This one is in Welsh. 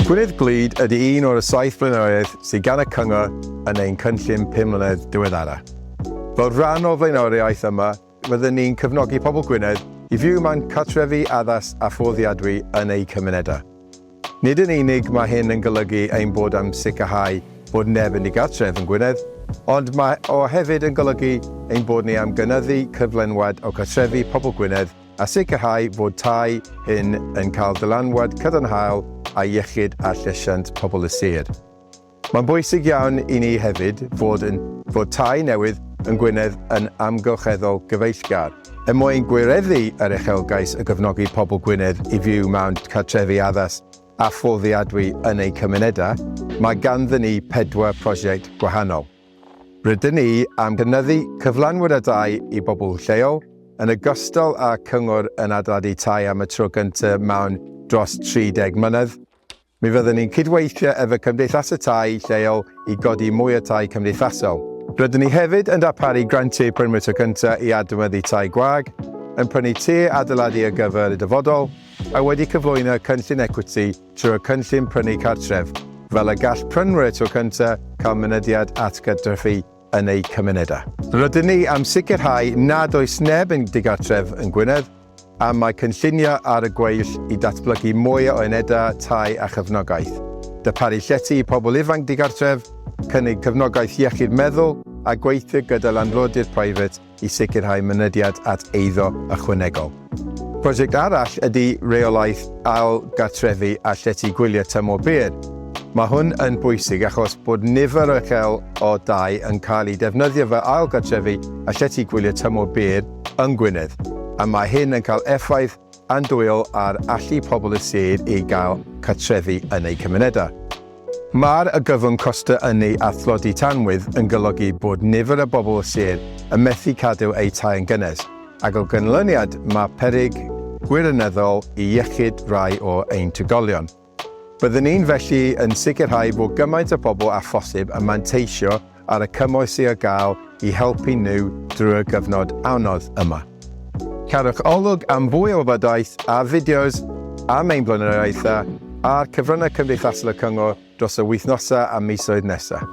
Gwynedd Glud ydy un o'r 7 blaenoriaeth sydd gan y cyngor yn ein cynllun 5 mlynedd diweddara. Fel rhan o'r blaenoriaeth yma, byddwn ni'n cefnogi pobl Gwynedd i fyw mewn cartrefi addas a fforddiadwy yn eu cymunedau. Nid yn unig mae hyn yn golygu ein bod am sicrhau bod neb yn digartref yn Gwynedd, ond mae o hefyd yn golygu ein bod ni am gynyddu cyflenwad o cartrefi pobl Gwynedd a sicrhau fod tai hyn yn cael dylanwad cadarnhaol a iechyd a llesiant pobl y sir. Mae'n bwysig iawn i ni hefyd fod tai newydd yn Gwynedd yn amgylcheddol gyfeillgar. Mwyn gwireddu yr uchelgais y gefnogi pobl Gwynedd i fyw mewn cartrefi addas a fforddiadwy yn eu cymunedau, mae ganddyn ni 4 prosiect gwahanol. Rydyn ni am gynyddu cyflanwad y dau i bobl lleol, yn ogystal â cyngor yn adeiladu tai am y tro gyntaf mewn dros 30 mlynedd. Mi fyddwn ni'n cydweithio efo cymdeithasau tai lleol i godi mwy o tai cymdeithasol. Rydyn ni hefyd yn darparu grantiau prynwyr tro gyntaf i adnewyddu tai gwag, yn prynu tŷ adeiladu ar gyfer y dyfodol, a wedi cyflwyno cynllun equity trwy'r cynllun prynu cartref, fel y gall prynwyr tro gyntaf cael mynediad at gydreffu yn eu cymunedau. Rydyn ni am sicrhau nad oes neb yn digartref yn Gwynedd, a mae cynllunio ar y gweill i datblygu mwy o unedau, tai a chyfnogaeth. Darparu llety i pobl ifanc digartref, cynnig cyfnogaeth iechyd meddwl a gweithio gyda landlordiaid preifat i sicrhau mynediad at eiddo ychwanegol. Prosiect arall ydy reolaeth ail-gartrefi a llety gwyliau tymor byr. Mae hwn yn bwysig achos bod nifer o uchel o dai yn cael ei defnyddio fel ail-gartrefi a llety gwyliau tymor byr yn Gwynedd, a mae hyn yn cael effaith andwyol ar allu pobl y sir i gael cartrefi yn eu cymunedau. Mae'r gyfwng costau ynni a thlodi tanwydd yn golygu bod nifer o bobl y sir yn methu cadw eu tai yn gynnes, ac o ganlyniad mae peryg gwirioneddol i iechyd rai o ein trigolion. Byddwn ni'n felly yn sicrhau bod gymaint o bobl a phosib yn manteisio ar y cymoedd sydd ar gael i helpu nhw drwy'r gyfnod anodd yma. Cadwch olwg am fwy o wybodaeth a fideos am ein blaenoriaethau a'r cyfryngau cymdeithasol y cyngor dros y wythnosau a misoedd nesaf.